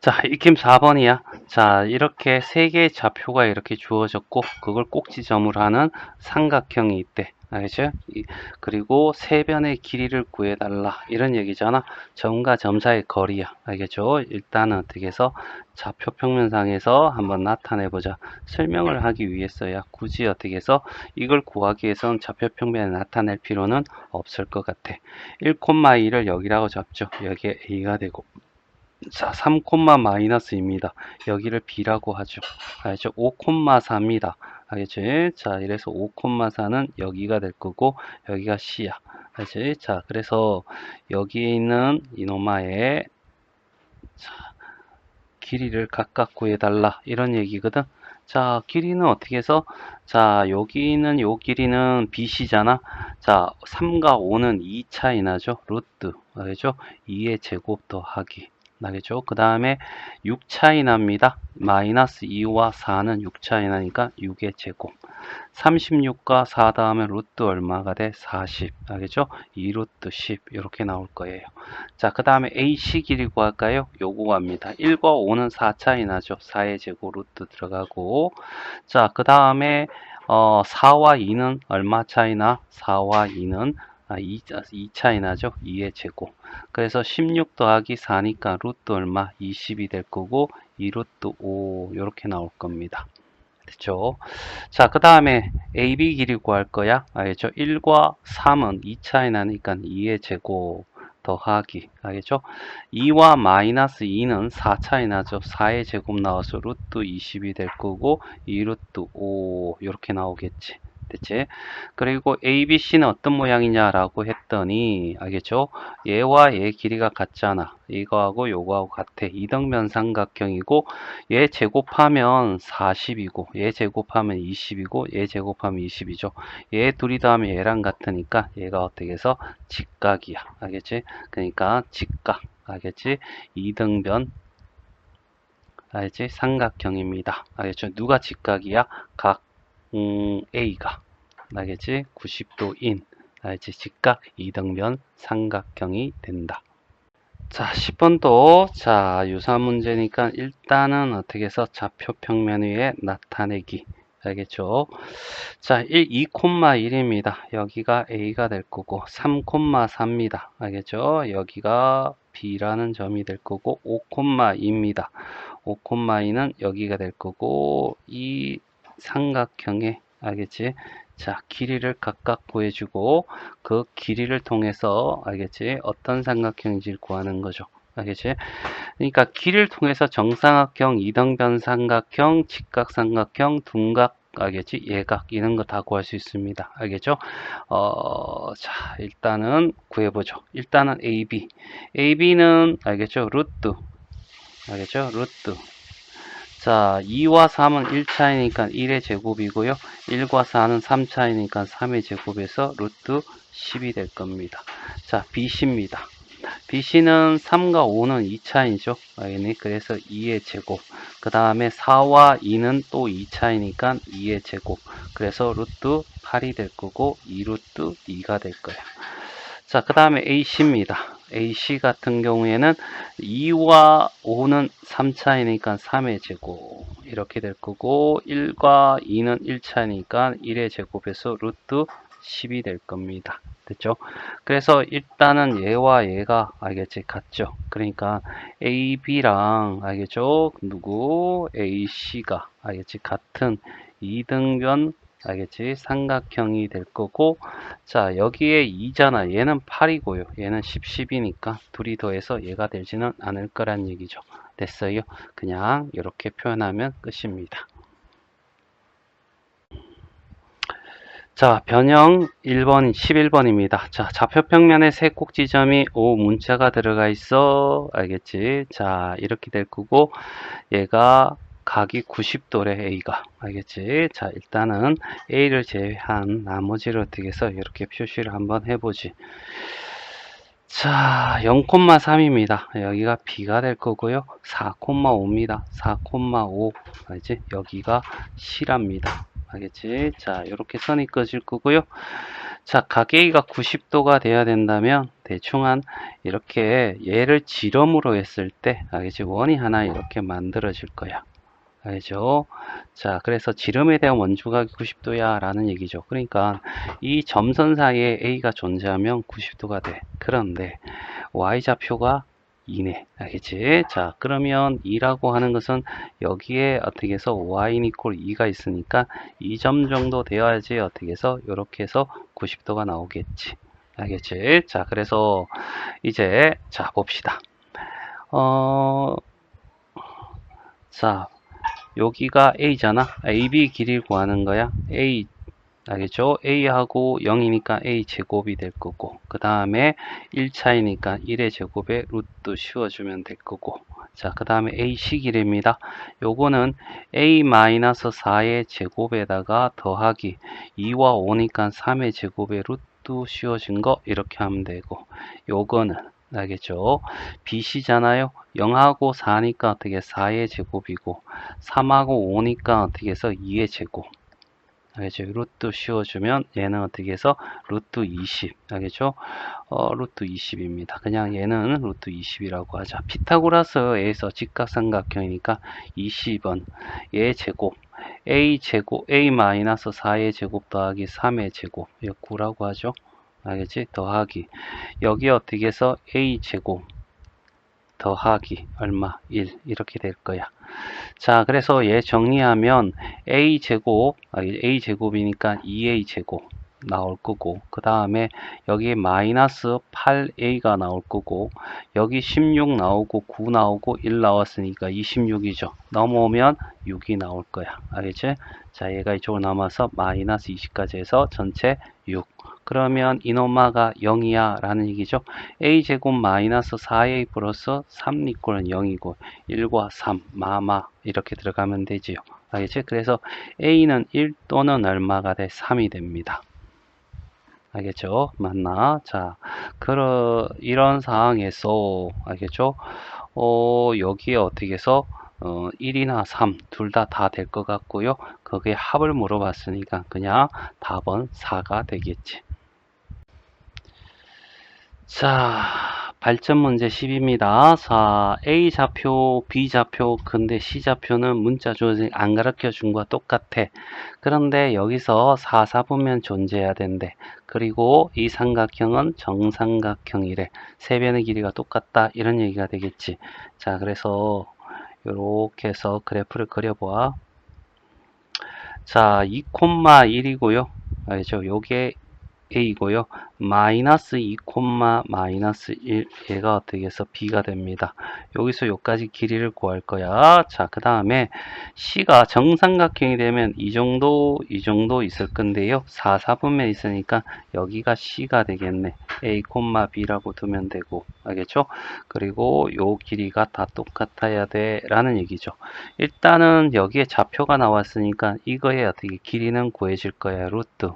자, 익힘 4번이야. 자, 이렇게 세 개의 좌표가 이렇게 주어졌고, 그걸 꼭지점으로 하는 삼각형이 있대. 알겠죠? 그리고 세 변의 길이를 구해달라. 이런 얘기잖아. 점과 점 사이의 거리야. 알겠죠? 일단은 어떻게 해서 좌표 평면상에서 한번 나타내보자. 설명을 하기 위해서야. 굳이 어떻게 해서 이걸 구하기 위해서는 좌표 평면에 나타낼 필요는 없을 것 같아. 1,2를 여기라고 잡죠. 여기에 A가 되고. 자, 3, 마이너스입니다. 여기를 B라고 하죠. 알죠? 5,4입니다. 알겠지? 자, 이래서 5,4는 여기가 될 거고, 여기가 C야. 알지? 자, 그래서 여기에 있는 이노마의 길이를 각각 구해달라. 이런 얘기거든. 자, 길이는 어떻게 해서, 자, 여기 있는 요 길이는 BC잖아. 자, 3과 5는 2 차이 나죠. 루트. 알겠죠? 2의 제곱 더하기. 알겠죠? 그 다음에 6 차이 납니다. 마이너스 2와 4는 6 차이 나니까 6의 제곱. 36과 4 다음에 루트 얼마가 돼? 40. 알겠죠? 2루트 10. 이렇게 나올 거예요. 자, 그 다음에 AC 길이 구할까요? 요거 갑니다. 1과 5는 4 차이 나죠. 4의 제곱 루트 들어가고. 자, 그 다음에 4와 2는 얼마 차이 나? 4와 2는 2 차이 나죠. 2의 제곱. 그래서 16 더하기 4니까 루트 얼마? 20이 될 거고 2루트 5 이렇게 나올 겁니다. 됐죠? 자, 그 다음에 AB 길이 구할 거야. 알겠죠? 1과 3은 2 차이 나니까 2의 제곱 더하기. 알겠죠? 2와 마이너스 2는 4 차이 나죠. 4의 제곱 나와서 루트 20이 될 거고 2루트 5 이렇게 나오겠지. 됐지? 그리고 ABC는 어떤 모양이냐라고 했더니 알겠죠? 얘와 얘 길이가 같잖아. 이거하고 요거하고 같아. 이등변 삼각형이고 얘 제곱하면 40이고 얘 제곱하면 20이고 얘 제곱하면 20이죠. 얘 둘이 더하면 얘랑 같으니까 얘가 어떻게 해서 직각이야. 알겠지? 그러니까 직각. 알겠지? 이등변 알겠지? 삼각형입니다. 알겠죠? 누가 직각이야? 각 A가 알겠지? 90도인 알겠지? 직각 이등변 삼각형이 된다. 자, 10번도 자, 유사 문제니까 일단은 어떻게 해서 좌표 평면 위에 나타내기. 알겠죠? 자, 2,1입니다. 여기가 A가 될 거고 3,4입니다. 알겠죠? 여기가 B라는 점이 될 거고 5,2입니다. 5,2는 여기가 될 거고 이 삼각형의 알겠지? 자, 길이를 각각 구해주고 그 길이를 통해서 알겠지? 어떤 삼각형인지를 구하는 거죠. 알겠지? 그러니까 길이를 통해서 정삼각형, 이등변 삼각형, 직각삼각형, 둔각 알겠지? 예각 이런 거 다 구할 수 있습니다. 알겠죠? 자, 일단은 구해보죠. 일단은 AB. AB는 알겠죠? 루트. 알겠죠? 루트. 자, 2와 3은 1 차이니까 1의 제곱이고요. 1과 4는 3 차이니까 3의 제곱에서 루트 10이 될 겁니다. 자, BC입니다. BC는 3과 5는 2 차이죠. 알겠니? 그래서 2의 제곱. 그 다음에 4와 2는 또 2 차이니까 2의 제곱. 그래서 루트 8이 될 거고 2루트 2가 될 거예요. 자, 그 다음에 AC입니다. AC 같은 경우에는 2와 5는 3 차이니까 3의 제곱 이렇게 될 거고 1과 2는 1 차이니까 1의 제곱에서 루트 10이 될 겁니다. 됐죠? 그래서 일단은 얘와 얘가 알겠지? 같죠? 그러니까 AB랑 알겠죠? 누구? AC가 알겠지? 같은 이등변 알겠지? 삼각형이 될 거고 자, 여기에 2잖아. 얘는 8이고요. 얘는 10이니까 둘이 더해서 얘가 되지는 않을 거란 얘기죠. 됐어요? 그냥 이렇게 표현하면 끝입니다. 자, 변형 1번, 11번입니다. 자, 좌표평면에 세 꼭지점이 O 문자가 들어가 있어. 알겠지? 자, 이렇게 될 거고, 얘가 각이 90도래, A가. 알겠지? 자, 일단은 A를 제외한 나머지를 어떻게 해서 이렇게 표시를 한번 해보지. 자, 0,3입니다. 여기가 B가 될 거고요. 4,5입니다. 4,5. 알지? 여기가 C랍니다. 알겠지? 자, 이렇게 선이 꺼질 거고요. 자, 각 A가 90도가 돼야 된다면 대충 한 이렇게 얘를 지름으로 했을 때 알겠지? 원이 하나 이렇게 만들어질 거야. 알죠? 자, 그래서 지름에 대한 원주각이 90도야 라는 얘기죠. 그러니까 이 점선 사이에 A가 존재하면 90도가 돼. 그런데 Y좌표가 2네. 알겠지? 자, 그러면 2라고 하는 것은 여기에 어떻게 해서 Y는 이퀄 2가 있으니까 2점 정도 되어야지 어떻게 해서 이렇게 해서 90도가 나오겠지. 알겠지? 자, 그래서 이제 자, 봅시다. 자, 여기가 A잖아. AB 길이를 구하는 거야. A, 알겠죠? A하고 0이니까 A 제곱이 될 거고, 그 다음에 1차이니까 1의 제곱에 루트 씌워주면 될 거고, 자, 그 다음에 AC 길이입니다. 요거는 A-4의 제곱에다가 더하기 2와 5니까 3의 제곱에 루트 씌워진 거 이렇게 하면 되고, 요거는 알겠죠? BC잖아요. 0하고 4니까 어떻게 4의 제곱이고 3하고 5니까 어떻게 해서 2의 제곱. 알겠죠? 루트 씌워주면 얘는 어떻게 해서 루트 20. 알겠죠? 루트 20입니다. 그냥 얘는 루트 20이라고 하자. 피타고라스에서 직각삼각형이니까 20은 얘 제곱. A 제곱, A-4의 제곱 더하기 3의 제곱. 이거 9라고 하죠. 알겠지? 더하기. 여기 어떻게 해서 A 제곱 더하기 얼마? 1 이렇게 될 거야. 자, 그래서 얘 정리하면 A제곱이니까 2A제곱 나올 거고, 그 다음에 여기 마이너스 8A가 나올 거고, 여기 16 나오고 9 나오고 1 나왔으니까 26이죠. 넘어오면 6이 나올 거야. 알겠지? 자, 얘가 이쪽으로 남아서 마이너스 20까지 해서 전체 6. 그러면 이노마가 0이야 라는 얘기죠. A제곱 마이너스 4A 플러스 3 이꼴은 0이고 1과 3 마마 이렇게 들어가면 되지요. 알겠지? 그래서 A는 1 또는 얼마가 돼? 3이 됩니다. 알겠죠? 맞나? 자, 이런 상황에서 알겠죠? 여기에 어떻게 해서 1이나 3 둘 다 될 것 같고요. 거기에 합을 물어봤으니까 그냥 답은 4가 되겠지. 자, 발전 문제 10입니다. 자, A좌표, B좌표, 근데 C좌표는 문자 조직 안 가르쳐 준 거와 똑같아. 그런데 여기서 4, 4분면 존재해야 된대. 그리고 이 삼각형은 정삼각형이래. 세 변의 길이가 똑같다. 이런 얘기가 되겠지. 자, 그래서 이렇게 해서 그래프를 그려봐. 자, 2,1이고요. 알죠? 요게 A이고요. 마이너스 2, 마이너스 1 얘가 어떻게 해서 B가 됩니다. 여기서 여기까지 길이를 구할 거야. 자, 그 다음에 C가 정삼각형이 되면 이 정도 있을 건데요. 4, 4분면 있으니까 여기가 C가 되겠네. A, B라고 두면 되고 알겠죠? 그리고 요 길이가 다 똑같아야 돼 라는 얘기죠. 일단은 여기에 좌표가 나왔으니까 이거에 어떻게 길이는 구해질 거야. 루트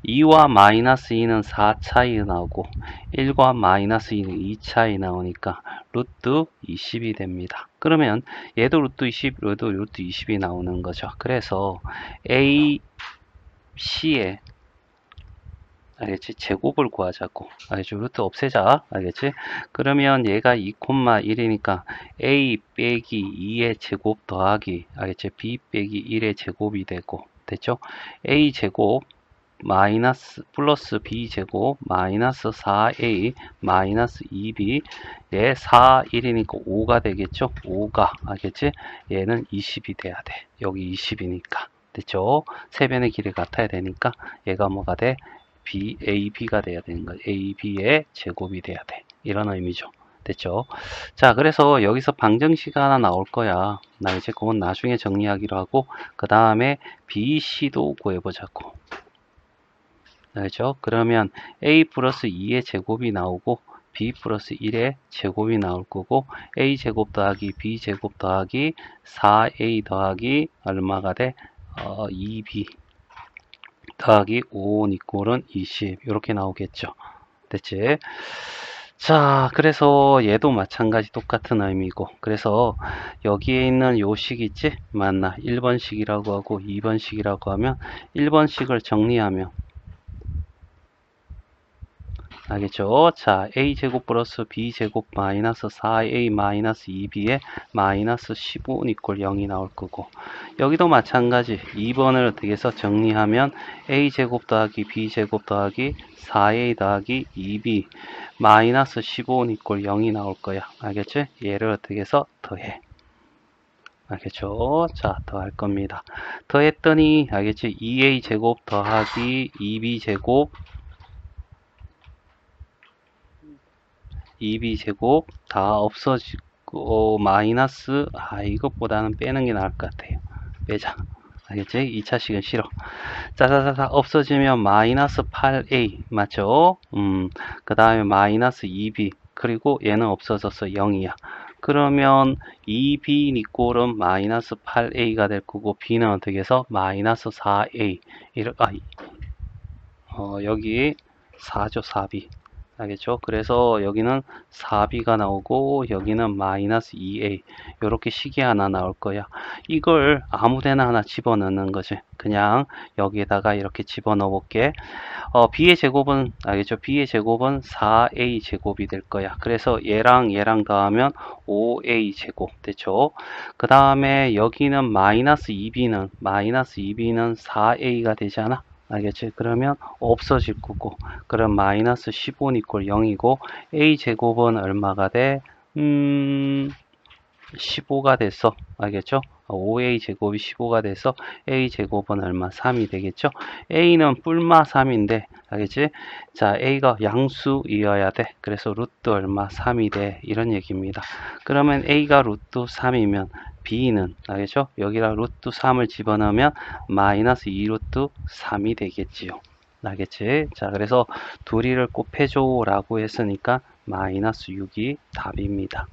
2와 마이너스 2는 4 차이 나오고 1과 마이너스 2는 2 차이 나오니까 루트 20이 됩니다. 그러면 얘도 루트 20, 얘도 루트 20이 나오는 거죠. 그래서 A, C의 알겠지? 제곱을 구하자고. 알겠지? 루트 없애자. 알겠지? 그러면 얘가 2,1이니까 A 빼기 2의 제곱 더하기 알겠지? B 빼기 1의 제곱이 되고 됐죠? A 제곱 마이너스 플러스 b제곱 마이너스 4a 마이너스 2b 얘 4, 1이니까 5가 되겠죠. 5가 알겠지? 얘는 20이 돼야 돼. 여기 20이니까 됐죠? 세 변의 길이 같아야 되니까 얘가 뭐가 돼? AB가 돼야 되는 거야. AB의 제곱이 돼야 돼. 이런 의미죠. 됐죠? 자, 그래서 여기서 방정식이 하나 나올 거야. 나 이제 그건 나중에 정리하기로 하고 그 다음에 BC도 구해보자고. 알죠? 그러면 A 플러스 2의 제곱이 나오고 B 플러스 1의 제곱이 나올 거고 A 제곱 더하기 B 제곱 더하기 4A 더하기 얼마가 돼? 2B 더하기 5 이꼴은 20 이렇게 나오겠죠. 됐지? 자, 그래서 얘도 마찬가지 똑같은 의미고 그래서 여기에 있는 요 식 있지? 맞나? 1번식이라고 하고 2번식이라고 하면 1번식을 정리하면 알겠죠? 자, a제곱 플러스 b제곱 마이너스 4a 마이너스 2b에 마이너스 15는 이꼴 0이 나올 거고, 여기도 마찬가지 2번을 어떻게 해서 정리하면 a제곱 더하기 b제곱 더하기 4a 더하기 2b 마이너스 15는 이꼴 0이 나올 거야. 알겠지? 얘를 어떻게 해서 더해. 알겠죠? 자, 더할 겁니다. 더했더니 알겠지? 2a 제곱 더하기 2b 제곱 2b 제곱 다 없어지고 마이너스, 이것보다는 빼는 게 나을 것 같아요. 빼자. 알겠지? 2차식은 싫어. 자자자자 없어지면 마이너스 8a 맞죠? 그 다음에 마이너스 2b 그리고 얘는 없어져서 0이야. 그러면 2b 니꼴은 마이너스 8a가 될 거고 b는 어떻게 해서 마이너스 4a 여기 4죠 4b. 알겠죠? 그래서 여기는 4b가 나오고 여기는 마이너스 2a 이렇게 식이 하나 나올 거야. 이걸 아무데나 하나 집어넣는 거지. 그냥 여기에다가 이렇게 집어넣어 볼게. b의 제곱은 알겠죠? b의 제곱은 4a 제곱이 될 거야. 그래서 얘랑 얘랑 더하면 5a 제곱 됐죠? 그 다음에 여기는 마이너스 2b는 4a가 되잖아. 알겠지? 그러면 없어질 거고, 그럼 마이너스 15는 이꼴 0이고 a 제곱은 얼마가 돼? 15가 됐어. 알겠죠? 5a 제곱이 15가 돼서 a 제곱은 얼마? 3이 되겠죠? a는 뿔마 3인데 알겠지? 자, a가 양수이어야 돼. 그래서 루트 얼마? 3이 돼. 이런 얘기입니다. 그러면 a가 루트 3이면 b는 알겠죠? 여기다 루트 3을 집어넣으면 마이너스 2루트 3이 되겠지요. 알겠지? 자, 그래서 둘이를 곱해줘 라고 했으니까 마이너스 6이 답입니다.